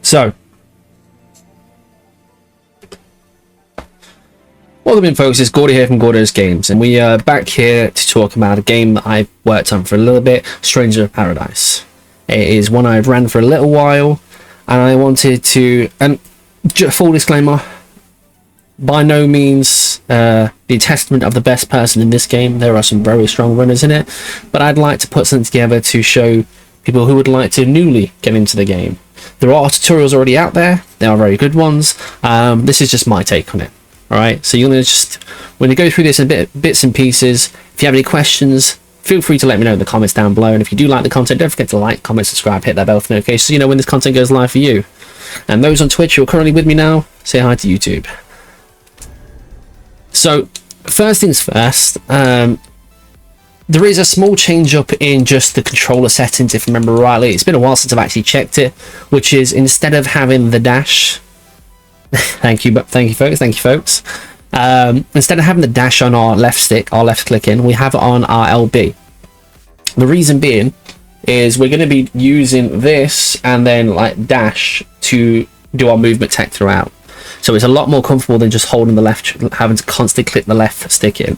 So, welcome in, folks. It's Gordo here from Gordos Games, and we are back here to talk about a game that I've worked on for a little bit, Stranger of Paradise. It is one I've ran for a little while, and I wanted to, and full disclaimer, by no means the testament of the best person in this game. There are some very strong runners in it, but I'd like to put something together to show people who would like to newly get into the game. There are tutorials already out there. They are very good ones. This is just my take on it. Alright, so you're going to go through this in bits and pieces. If you have any questions, feel free to let me know in the comments down below. And if you do like the content, don't forget to like, comment, subscribe, hit that bell for notifications so you know when this content goes live for you. And those on Twitch who are currently with me now, say hi to YouTube. So, first things first, there is a small change up in just the controller settings, if I remember rightly. It's been a while since I've actually checked it, which is instead of having the dash, thank you folks. Instead of having the dash on our left stick, our left click in, we have it on our LB. The reason being is we're going to be using this and then like dash to do our movement tech throughout. So it's a lot more comfortable than just holding the left, having to constantly click the left stick in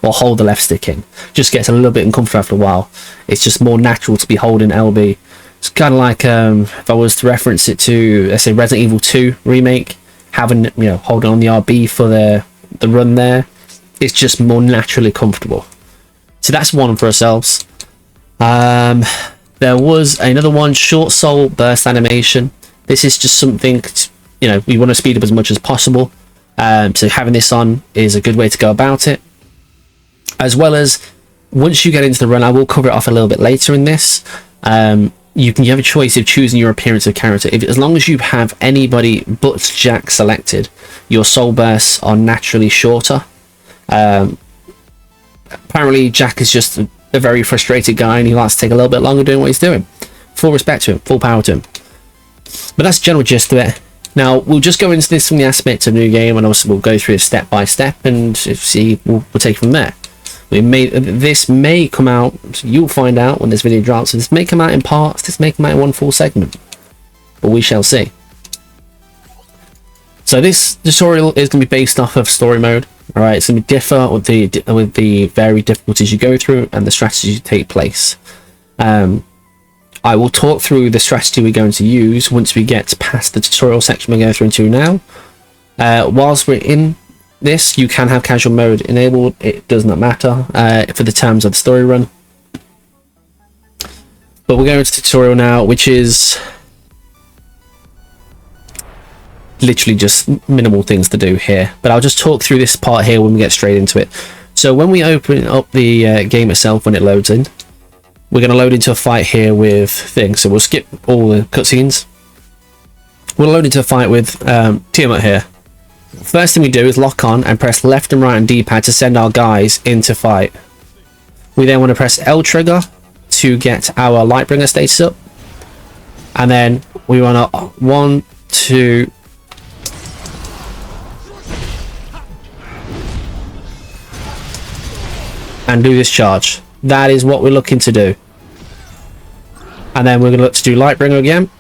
or hold the left stick in. Just gets a little bit uncomfortable after a while. It's just more natural to be holding LB. It's kind of like if I was to reference it to, let's say, Resident Evil 2 remake, having, you know, holding on the RB for the run there, it's just more naturally comfortable. So that's one for ourselves. There was another one, short soul burst animation. This is just something, you know, we want to speed up as much as possible. So having this on is a good way to go about it. As well as, once you get into the run, I will cover it off a little bit later in this. You have a choice of choosing your appearance of character. As long as you have anybody but Jack selected, your soul bursts are naturally shorter. Apparently Jack is just a very frustrated guy and he likes to take a little bit longer doing what he's doing. Full respect to him, full power to him. But that's the general gist of it. Now we'll just go into this from the aspect of new game, and also we'll go through it step by step and see, we'll take it from there. This may come out, you'll find out when this video drops. So this may come out in parts, this may come out in one full segment, but we shall see. So this tutorial is going to be based off of story mode. All right, it's going to differ with the varied difficulties you go through and the strategies that take place. I will talk through the strategy we're going to use once we get past the tutorial section we're going through into now. Whilst we're in this, you can have casual mode enabled. It does not matter for the terms of the story run. But we're going to the tutorial now, which is literally just minimal things to do here. But I'll just talk through this part here when we get straight into it. So when we open up the game itself, when it loads in, we're going to load into a fight here with things. So we'll skip all the cutscenes. We'll load into a fight with Tiamat here. First thing we do is lock on and press left and right on D-pad to send our guys into fight. We then want to press L trigger to get our Lightbringer status up. And then we want to 1, 2... and do this charge. That is what we're looking to do. And then we're going to look to do Lightbringer again.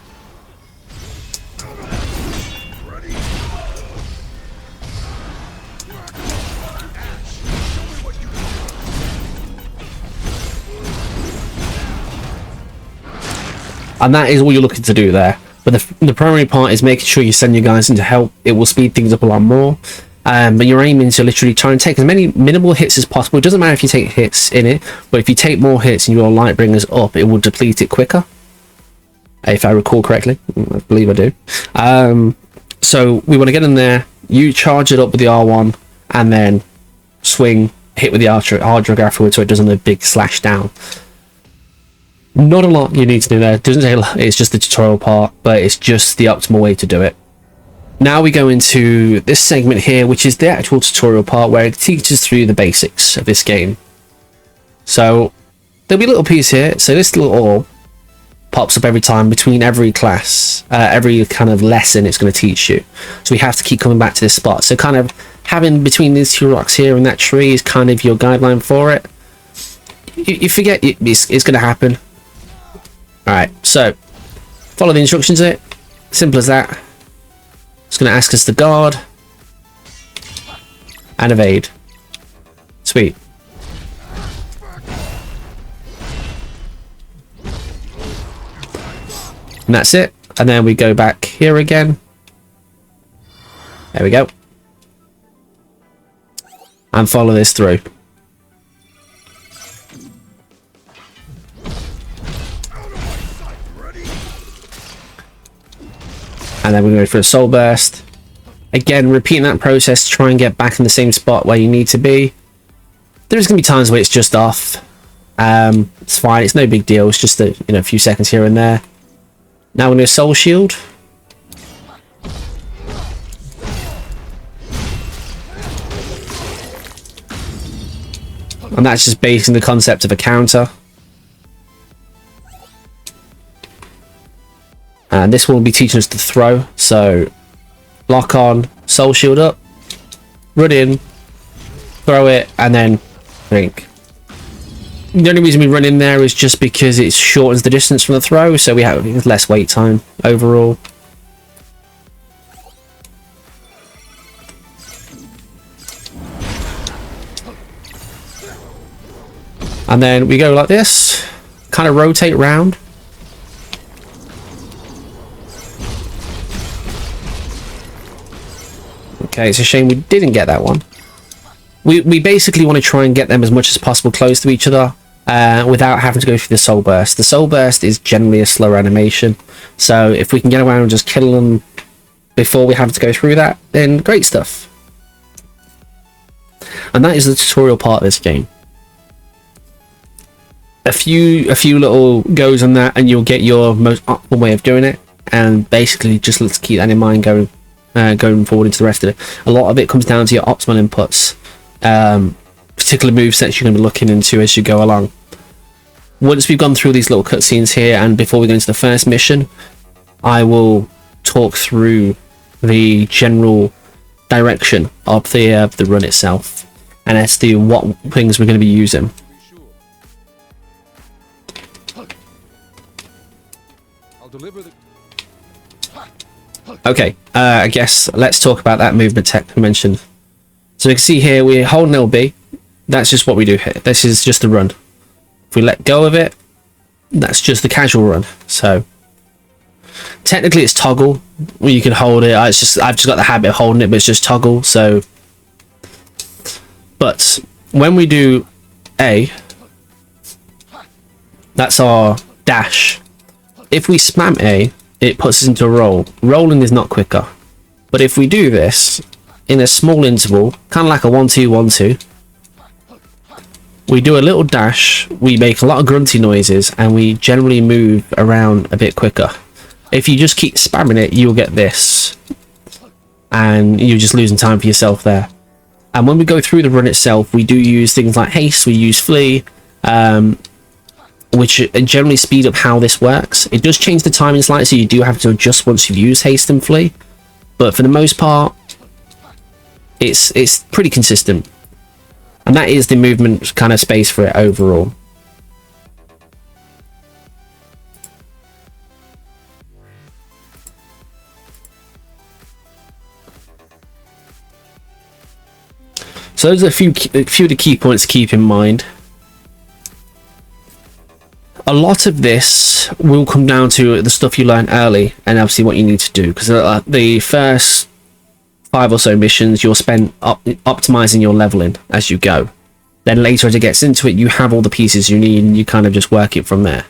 And that is all you're looking to do there. But the primary part is making sure you send your guys into help. It will speed things up a lot more. But you're aiming to literally try and take as many minimal hits as possible. It doesn't matter if you take hits in it, but if you take more hits and your Lightbringer's up, it will deplete it quicker. If I recall correctly. I believe I do. So we want to get in there, you charge it up with the R1, and then swing, hit with the R drag afterwards so it doesn't have a big slash down. Not a lot you need to do there. It doesn't take a lot. It's just the tutorial part, but it's just the optimal way to do it. Now we go into this segment here, which is the actual tutorial part where it teaches through the basics of this game. So there'll be a little piece here. So this little orb pops up every time between every class, every kind of lesson it's going to teach you. So we have to keep coming back to this spot. So kind of having between these two rocks here and that tree is kind of your guideline for it. You forget it's going to happen. Alright, so follow the instructions here. Simple as that. It's going to ask us to guard and evade. Sweet. And that's it. And then we go back here again. There we go. And follow this through. And then we're going to go for a soul burst. Again, repeating that process to try and get back in the same spot where you need to be. There's going to be times where it's just off. It's fine. It's no big deal. It's just a few seconds here and there. Now we're going to soul shield. And that's just based on the concept of a counter. And this one will be teaching us to throw. So lock on, soul shield up, run in, throw it, and then drink. The only reason we run in there is just because it shortens the distance from the throw, so we have less wait time overall. And then we go like this, kind of rotate around. Okay, it's a shame we didn't get that one. We basically want to try and get them as much as possible close to each other without having to go through the soul burst. The soul burst is generally a slower animation, so if we can get around and just kill them before we have to go through that, then great stuff. And that is the tutorial part of this game. A few little goes on that and you'll get your most optimal way of doing it, and basically just let's keep that in mind going forward into the rest of it. A lot of it comes down to your optimal inputs, particular movesets you're going to be looking into as you go along. Once we've gone through these little cutscenes here, and before we go into the first mission, I will talk through the general direction of the run itself, and as to what things we're going to be using. Okay, I guess let's talk about that movement tech I mentioned. So you can see here we're holding LB. That's just what we do here. This is just the run. If we let go of it, that's just the casual run. So technically it's toggle. You can hold it. I've just got the habit of holding it, but it's just toggle. So, but when we do A, that's our dash. If we spam A, it puts us into a roll. Rolling is not quicker. But if we do this in a small interval, kind of like a 1-2, 1-2, we do a little dash, we make a lot of grunty noises, and we generally move around a bit quicker. If you just keep spamming it, you'll get this. And you're just losing time for yourself there. And when we go through the run itself, we do use things like haste, we use flee, which generally speed up how this works. It does change the timing slightly, so you do have to adjust once you've used haste and flee, but for the most part it's pretty consistent, and that is the movement kind of space for it overall. So those are a few of the key points to keep in mind. A lot of this will come down to the stuff you learn early and obviously what you need to do, because the first 5 or so missions you'll spend optimizing your leveling as you go. Then later, as it gets into it, you have all the pieces you need and you kind of just work it from there.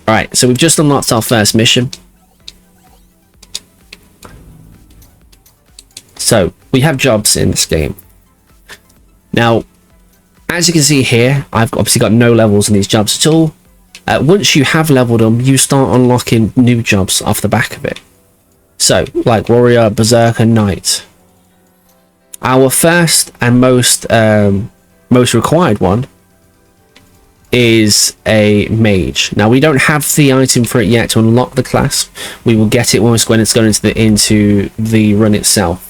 Alright, so we've just unlocked our first mission. So we have jobs in this game. Now, as you can see here, I've obviously got no levels in these jobs at all. Once you have leveled them, you start unlocking new jobs off the back of it. So, like Warrior, Berserker, Knight. Our first and most required one is a Mage. Now, we don't have the item for it yet to unlock the class. We will get it once it's going into the run itself.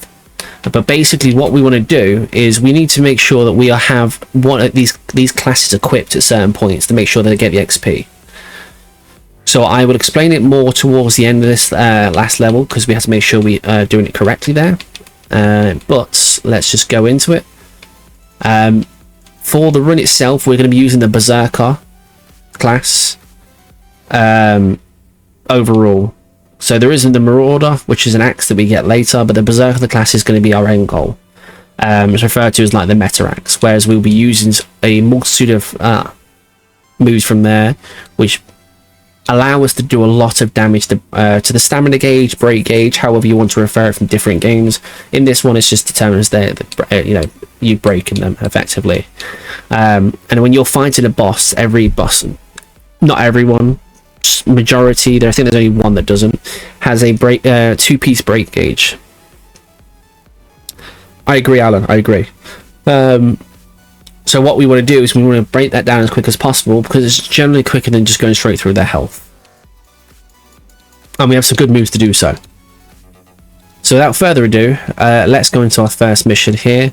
But basically what we want to do is we need to make sure that we have one of these classes equipped at certain points to make sure they get the XP. So I will explain it more towards the end of this last level, because we have to make sure we are doing it correctly there. But let's just go into it. For the run itself, we're going to be using the Berserker class overall. So there isn't the Marauder, which is an axe that we get later, but the Berserker class is going to be our end goal. It's referred to as like the meta axe, whereas we'll be using a multitude of moves from there, which allow us to do a lot of damage to the stamina gauge, break gauge, however you want to refer it from different games. In this one, it's just determined as you breaking them effectively. And when you're fighting a boss, every boss, not everyone, majority, I think there's only one that doesn't, has a break two-piece break gauge. I agree, Alan, I agree. So what we want to do is we want to break that down as quick as possible, because it's generally quicker than just going straight through their health. And we have some good moves to do so. So without further ado, let's go into our first mission here.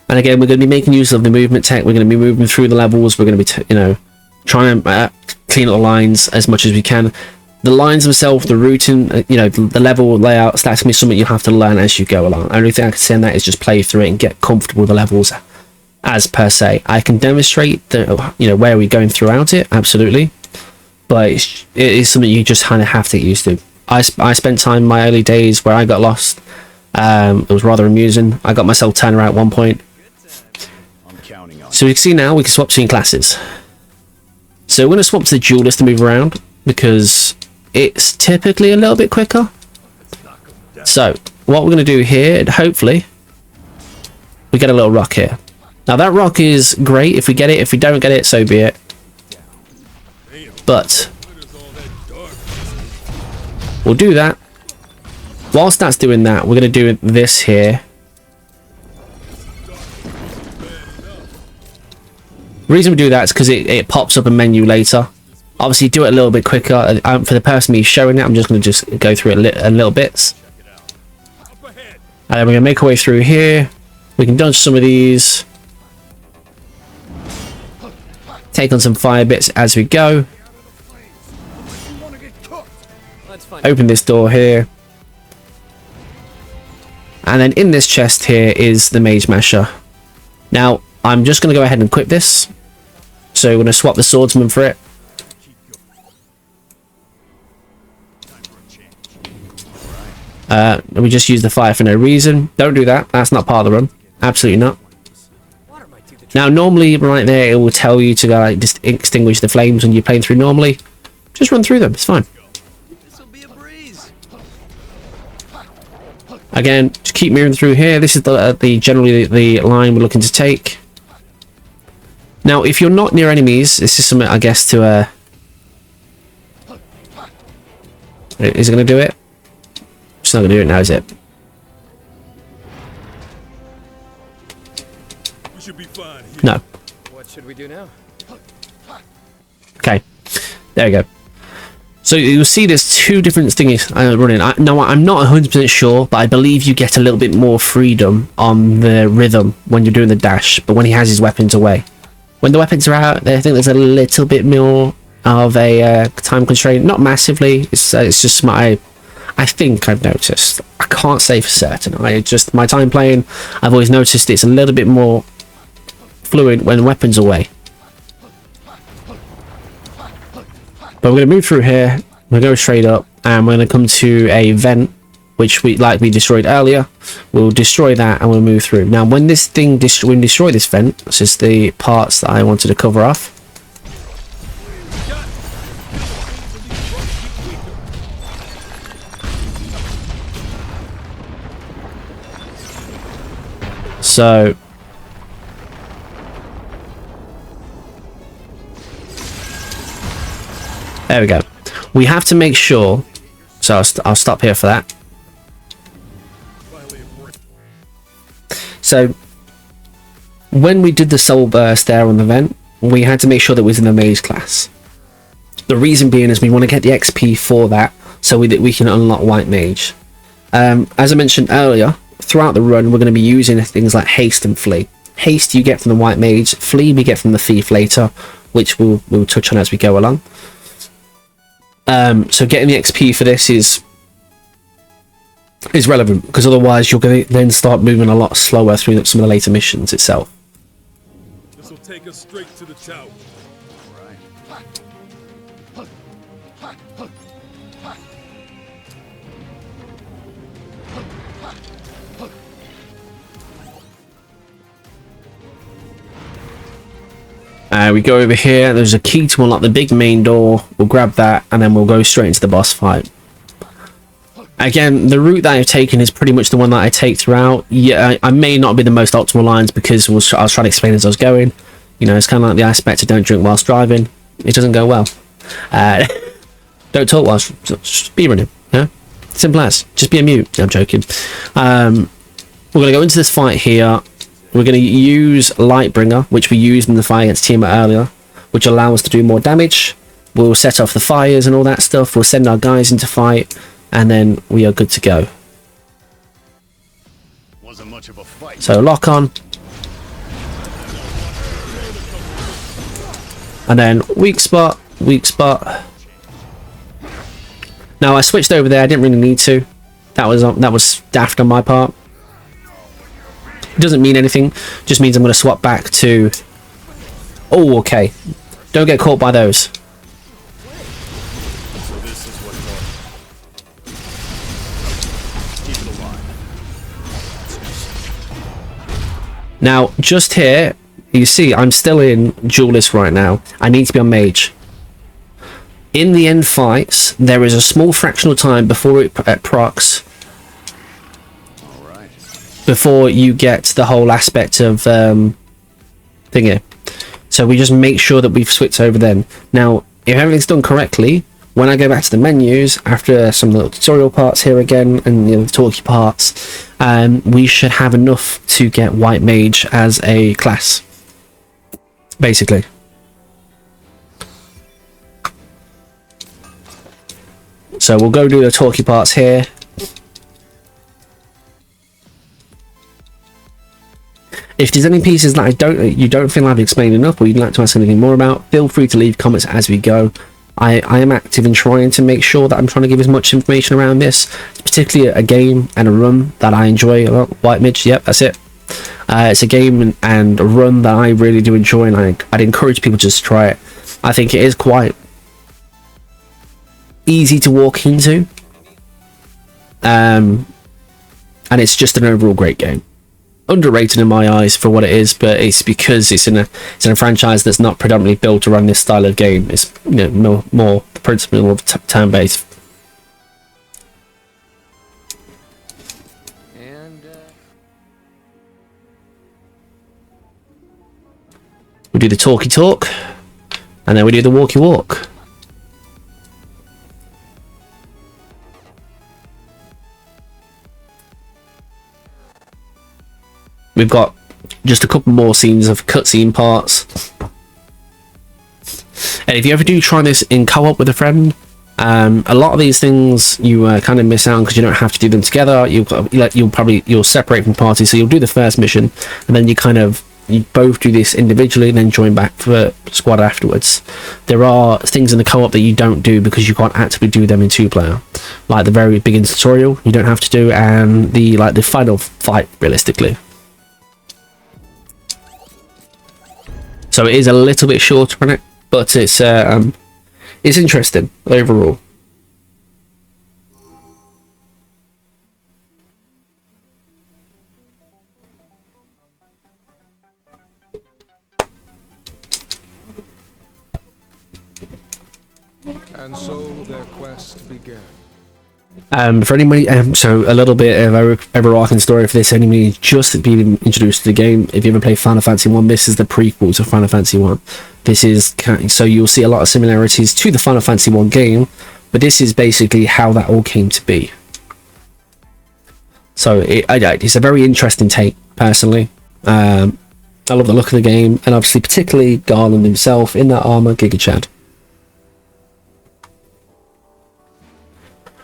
And again, we're going to be making use of the movement tech. We're going to be moving through the levels. We're going to be, trying to clean up the lines as much as we can. The lines themselves, the routing, the level layouts, that's going to be something you'll have to learn as you go along. The only thing I can say on that is just play through it and get comfortable with the levels as per se. I can demonstrate where we're going throughout it, absolutely. But it is something you just kind of have to get used to. I spent time in my early days where I got lost. It was rather amusing. I got myself turned around at one point. So you can see now we can swap between classes. So we're going to swap to the duelist to move around, because it's typically a little bit quicker. So what we're going to do here, and hopefully we get a little rock here. Now that rock is great if we get it. If we don't get it, so be it. But we'll do that. Whilst that's doing that, we're going to do this here. The reason we do that is because it pops up a menu later. Obviously, do it a little bit quicker. For the person me showing it, I'm just going to just go through it in little bits. And then we're going to make our way through here. We can dodge some of these. Take on some fire bits as we go. Open this door here. And then in this chest here is the Mage Masher. Now, I'm just going to go ahead and equip this. So we're going to swap the Swordsman for it. We just use the fire for no reason. Don't do that. That's not part of the run. Absolutely not. Now, normally right there, it will tell you to go just extinguish the flames when you're playing through normally. Just run through them. It's fine. Again, just keep moving through here. This is generally the line we're looking to take. Now, if you're not near enemies, this is something I guess to is it going to do it? It's not going to do it now, is it? We should be fine here. No. What should we do now? Okay, there we go. So you'll see there's two different things running. No, I'm not 100% sure, but I believe you get a little bit more freedom on the rhythm when you're doing the dash, but when he has his weapons away. When the weapons are out, I think there's a little bit more of a time constraint. Not massively. It's just I think I've noticed. I can't say for certain. My time playing, I've always noticed it's a little bit more fluid when the weapons are away. But we're going to move through here. We're going to go straight up, and we're going to come to a vent, which we destroyed earlier. We'll destroy that, and we'll move through. Now, when this thing when we destroy this vent, this is the parts that I wanted to cover off. So there we go. We have to make sure. So I'll stop here for that. So when we did the soul burst there on the vent, we had to make sure that it was in the mage class. The reason being is we want to get the XP for that, so we can unlock white mage. As I mentioned earlier, throughout the run we're going to be using things like haste and flee. Haste you get from the White Mage, Flee we get from the Thief later, which we'll touch on as we go along. So getting the XP for this is relevant, because otherwise you're going to then start moving a lot slower through some of the later missions itself. This will take us straight to the tower. We go over here, there's a key to unlock the big main door, we'll grab that and then we'll go straight into the boss fight. Again, the route that I've taken is pretty much the one that I take throughout. Yeah, I may not be the most optimal lines because I was trying to explain as I was going. You know, it's kind of like the aspect of don't drink whilst driving. It doesn't go well. Don't talk whilst speedrunning. Yeah, simple as. Just be a mute. No, I'm joking. We're going to go into this fight here. We're going to use Lightbringer, which we used in the fight against Tiamat earlier, which allows us to do more damage. We'll set off the fires and all that stuff. We'll send our guys into fight, and then we are good to go. Wasn't much of a fight. So lock on. And then weak spot, weak spot. Now I switched over there, I didn't really need to. That was daft on my part. It doesn't mean anything, just means I'm going to swap back to... Oh, okay. Don't get caught by those. So this is what keep it alive. Now, just here, you see, I'm still in Duelist right now. I need to be on Mage. In the end fights, there is a small fractional time before it procs. Before you get the whole aspect of thingy. So we just make sure that we've switched over then. Now, if everything's done correctly, when I go back to the menus, after some little tutorial parts here again, and the talky parts, we should have enough to get White Mage as a class. Basically. So we'll go do the talky parts here. If there's any pieces that you don't feel I've explained enough, or you'd like to ask anything more about, feel free to leave comments as we go. I am active in trying to make sure that I'm trying to give as much information around this, particularly a game and a run that I enjoy a lot. White Mage, yep, that's it. It's a game and a run that I really do enjoy, and I'd encourage people just to try it. I think it is quite easy to walk into, and it's just an overall great game. Underrated in my eyes for what it is, but it's because it's in a franchise that's not predominantly built around this style of game. It's, you know, more the principle of turn-based. And We do the talky talk, and then we do the walky walk. We've got just a couple more scenes of cutscene parts. And if you ever do try this in co-op with a friend, a lot of these things you kind of miss out on because you don't have to do them together. You'll separate from parties, so you'll do the first mission, and then you both do this individually, and then join back for squad afterwards. There are things in the co-op that you don't do because you can't actively do them in two-player, like the very beginning tutorial you don't have to do, and the final fight realistically. So it is a little bit shorter on it, but it's interesting overall. And so their quest began. For anybody, so a little bit of overarching story for this. Anybody just being introduced to the game, if you ever play Final Fantasy 1, this is the prequel to Final Fantasy 1. This is, so you'll see a lot of similarities to the Final Fantasy 1 game, but this is basically how that all came to be. So it's a very interesting take, personally. I love the look of the game, and obviously particularly Garland himself in that armor, Giga Chad.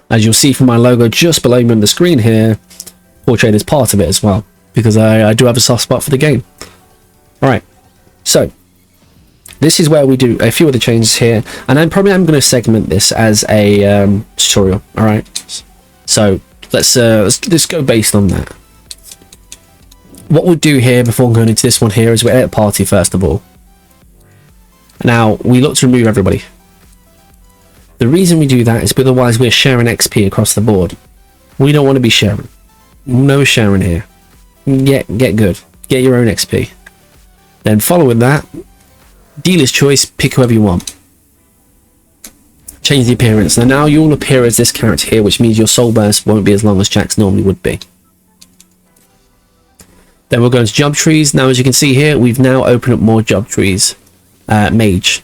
As you'll see from my logo just below me on the screen here, portrayed as part of it as well, because I do have a soft spot for the game. All right, so this is where we do a few of the changes here, and I'm going to segment this as a tutorial. All right, so let's go based on that. What we'll do here before going into this one here is we'll edit a party first of all. Now we look to remove everybody. The reason we do that is because otherwise we're sharing XP across the board. We don't want to be sharing. No sharing here. Get good. Get your own XP. Then following that, dealer's choice, pick whoever you want. Change the appearance. Now you'll appear as this character here, which means your soul burst won't be as long as Jack's normally would be. Then we'll go into job trees. Now as you can see here, we've now opened up more job trees. Mage.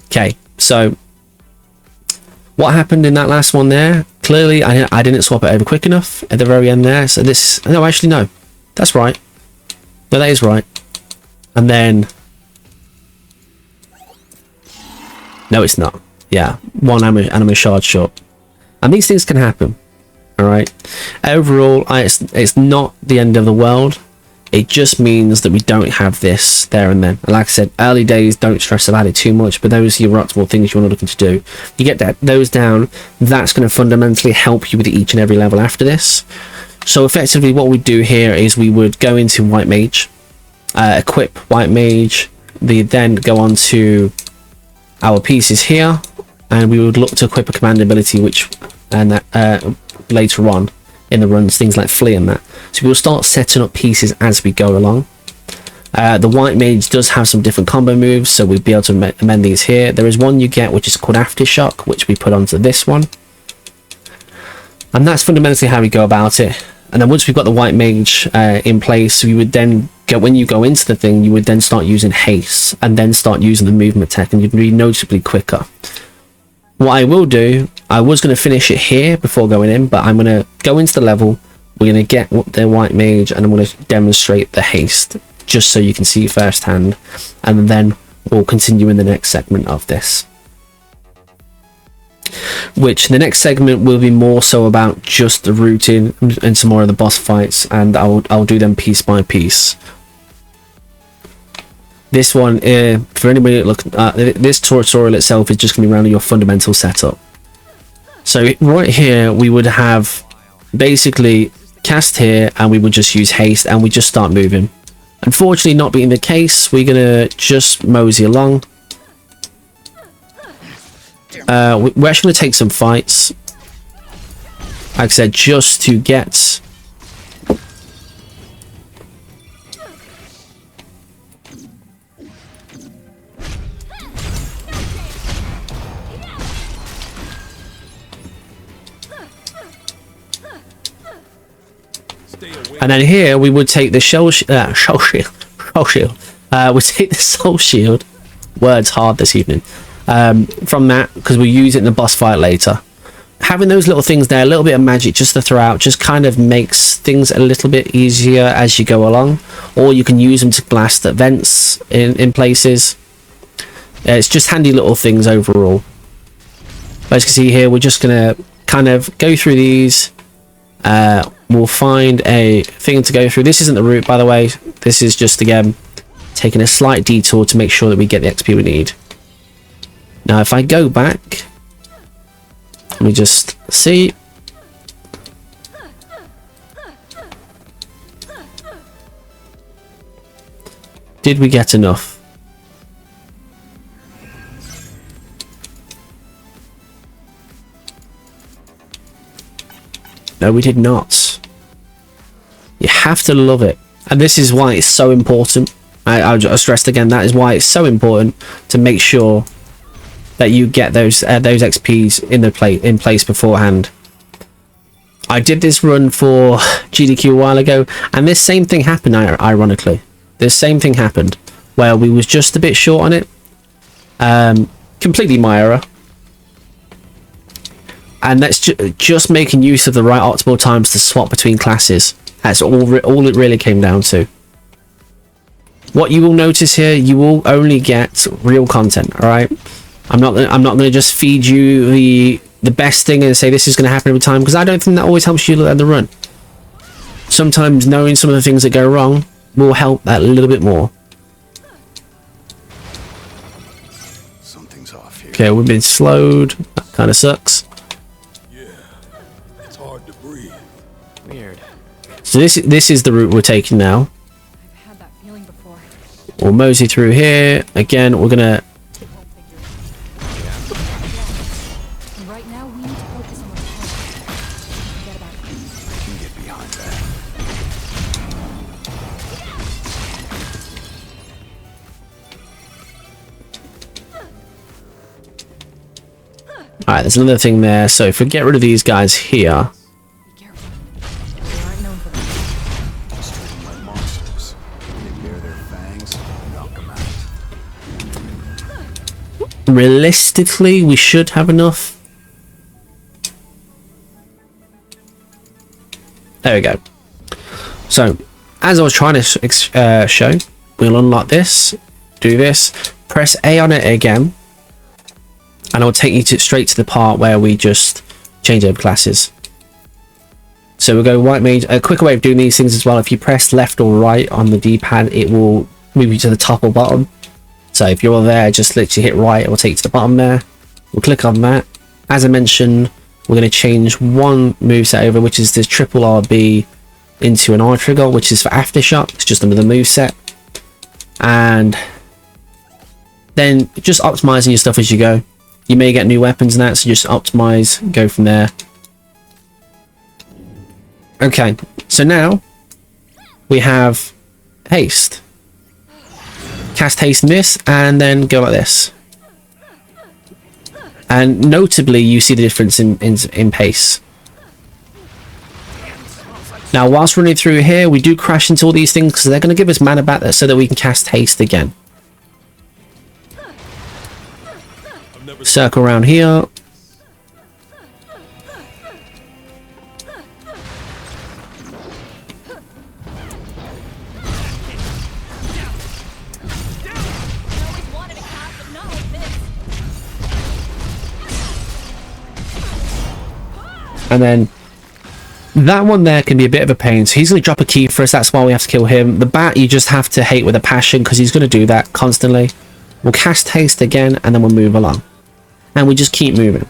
Okay, so what happened in that last one there? Clearly I didn't swap it over quick enough at the very end there. So this, no, actually no, that's right. No, that is right. And then no, it's not. Yeah, one anima shard short. And these things can happen. All right. Overall, it's not the end of the world. It just means that we don't have this there and then. And like I said, early days, don't stress about it too much. But those are your optimal things you're not looking to do. You get those down. That's going to fundamentally help you with each and every level after this. So effectively, what we do here is we would go into White Mage, equip White Mage. We then go on to our pieces here, and we would look to equip a command ability, which later on in the runs, things like flee and that. So we'll start setting up pieces as we go along. The White Mage does have some different combo moves, so we'll be able to amend these here. There is one you get which is called Aftershock, which we put onto this one, and that's fundamentally how we go about it. And then once we've got the White Mage in place, we would then when you go into the thing, you would then start using haste and then start using the movement tech, and you'd be noticeably quicker. What I will do, I was going to finish it here before going in, but I'm going to go into the level, we're going to get the White Mage, and I'm going to demonstrate the haste, just so you can see firsthand, and then we'll continue in the next segment of this. Which, the next segment will be more so about just the routing and some more of the boss fights, and I'll do them piece by piece. This one, for anybody look, this tutorial itself is just going to be around your fundamental setup. So right here, we would have basically cast here, and we would just use haste, and we just start moving. Unfortunately, not being the case, we're going to just mosey along. We're actually going to take some fights. Like I said, just to get... And then here we would take the soul shield. We'll take the soul shield. Words hard this evening. From that, because we'll use it in the boss fight later. Having those little things there, a little bit of magic just to throw out, just kind of makes things a little bit easier as you go along. Or you can use them to blast at vents in places. It's just handy little things overall. But as you can see here, we're just going to kind of go through these. We'll find a thing to go through. This isn't the route, by the way. This is just, again, taking a slight detour to make sure that we get the XP we need. Now, if I go back, let me just see. Did we get enough? No, we did not. You have to love it. And this is why it's so important. I'll stress again, that is why it's so important to make sure that you get those XPs in place beforehand. I did this run for GDQ a while ago, and this same thing happened, ironically. This same thing happened, where we was just a bit short on it. Completely my error. And that's just making use of the right optimal times to swap between classes. That's all it really came down to. What you will notice here, you will only get real content, alright? I'm not going to just feed you the best thing and say this is going to happen every time, because I don't think that always helps you learn the run. Sometimes knowing some of the things that go wrong will help that a little bit more. Something's off here. Okay, we've been slowed. That kind of sucks. Yeah, it's hard to breathe. Weird. So this is the route we're taking now. I've had that feeling before. We'll mosey through here. Again, we're gonna... Right now, we need to focus on what's ahead. Forget about it. I can get behind that. Alright, there's another thing there. So if we get rid of these guys here... Be careful. They aren't known for that. Just treating like monsters. When they bare their fangs, knock them out. Realistically, we should have enough. There we go. So, as I was trying to show, we'll unlock this, do this, press A on it again, and I'll take you straight to the part where we just change over classes. So we'll go white mage. A quicker way of doing these things as well, if you press left or right on the D-pad, it will move you to the top or bottom. So if you're there, just literally hit right, it will take you to the bottom there. We'll click on that. As I mentioned, we're going to change one moveset over, which is this triple RB into an R trigger, which is for aftershock. It's just under the moveset. And then just optimizing your stuff as you go. You may get new weapons and that, so just optimize, go from there. Okay, so now we have haste. Cast haste and miss, and then go like this. And notably, you see the difference in pace. Now, whilst running through here, we do crash into all these things because they're going to give us mana back so that we can cast haste again. Circle around here. And then that one there can be a bit of a pain, so he's going to drop a key for us. That's why we have to kill him. The bat you just have to hate with a passion because he's going to do that constantly. We'll cast haste again and then we'll move along, and we just keep moving.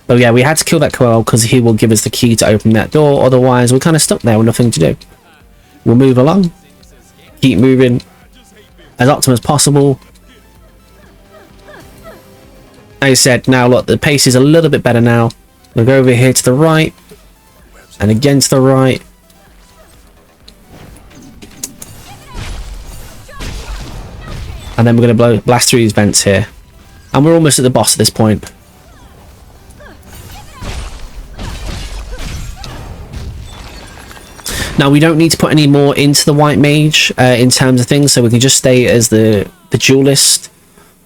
But yeah, we had to kill that Quell because he will give us the key to open that door. Otherwise we're kind of stuck there with nothing to do. We'll move along, keep moving as optimal as possible. As I said, now look, the pace is a little bit better now. We'll go over here to the right, and again to the right. And then we're going to blast through these vents here. And we're almost at the boss at this point. Now we don't need to put any more into the white mage in terms of things, so we can just stay as the duelist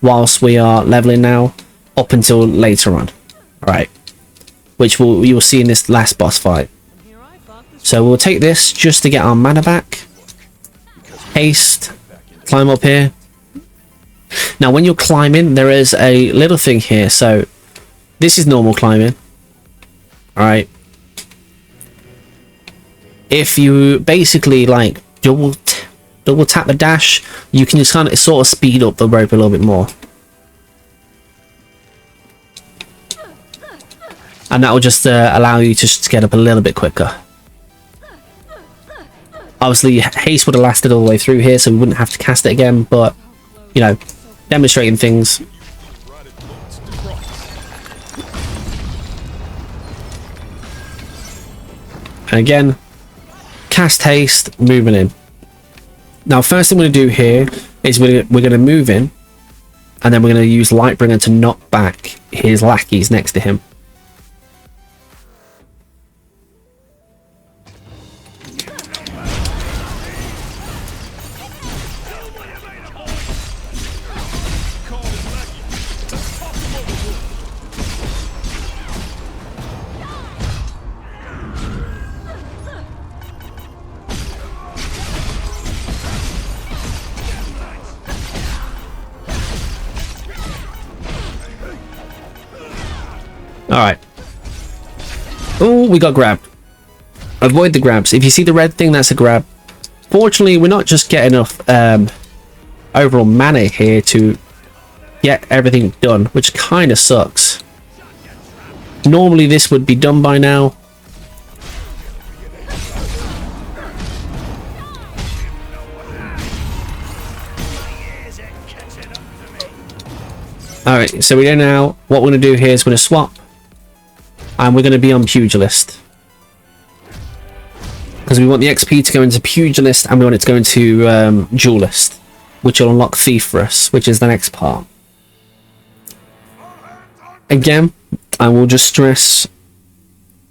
whilst we are leveling now up until later on. Alright. Which you will see in this last boss fight. So we'll take this just to get our mana back. Haste. Climb up here. Now when you're climbing, there is a little thing here. So this is normal climbing. Alright. If you basically like double tap the dash, you can just kind of sort of speed up the rope a little bit more. And that will just allow you to just get up a little bit quicker. Obviously, haste would have lasted all the way through here, so we wouldn't have to cast it again. But, you know, demonstrating things. And again, cast haste, moving in. Now, first thing we're going to do here is we're going to move in. And then we're going to use Lightbringer to knock back his lackeys next to him. Alright. Oh, we got grabbed. Avoid the grabs. If you see the red thing, that's a grab. Fortunately, we're not just getting enough overall mana here to get everything done, which kind of sucks. Normally this would be done by now. Alright, so we know now what we're going to do here is we're going to swap. And we're going to be on Pugilist. Because we want the XP to go into Pugilist and we want it to go into Duelist. Which will unlock Thief for us, which is the next part. Again, I will just stress,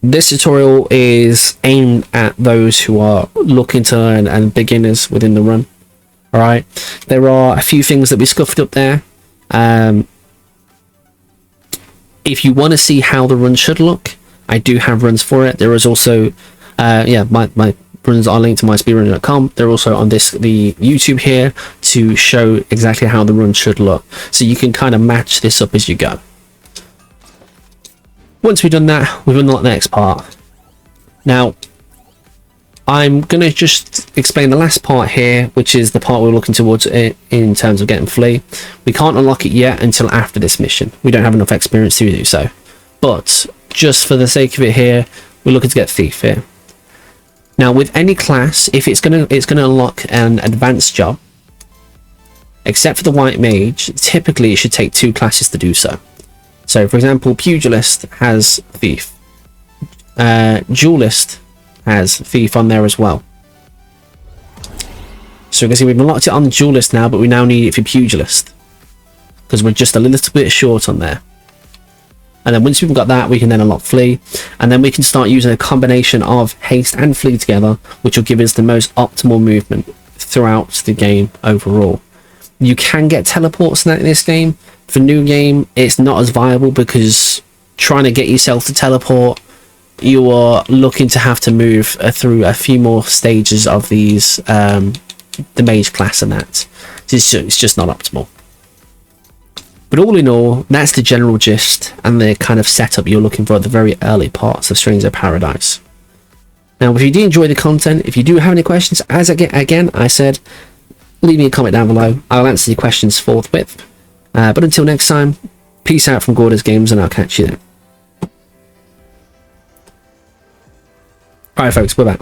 this tutorial is aimed at those who are looking to learn and beginners within the run. Alright, there are a few things that we scuffed up there. If you want to see how the run should look, I do have runs for it. There is also, my runs are linked to myspeedrun.com. They're also on the YouTube here to show exactly how the run should look. So you can kind of match this up as you go. Once we've done that, we've unlocked the next part. Now, I'm going to just explain the last part here, which is the part we're looking towards in terms of getting Flea. We can't unlock it yet until after this mission. We don't have enough experience to do so. But just for the sake of it here, we're looking to get Thief here. Now, with any class, if it's gonna unlock an advanced job, except for the White Mage, typically it should take 2 classes to do so. So, for example, Pugilist has Thief. Duelist has Thief on there as well. So you can see we've unlocked it on Duelist now, but we now need it for Pugilist. Because we're just a little bit short on there. And then once we've got that, we can then unlock Flee. And then we can start using a combination of Haste and Flee together, which will give us the most optimal movement throughout the game overall. You can get teleports in this game. For new game, it's not as viable because trying to get yourself to teleport, you are looking to have to move through a few more stages of these, the mage class and that. It's just not optimal. But all in all, that's the general gist and the kind of setup you're looking for at the very early parts of Stranger Paradise. Now, if you do enjoy the content, if you do have any questions, as again I said, leave me a comment down below. I'll answer your questions forthwith. But until next time, peace out from Gordos Games, and I'll catch you then. Alright folks, we're back.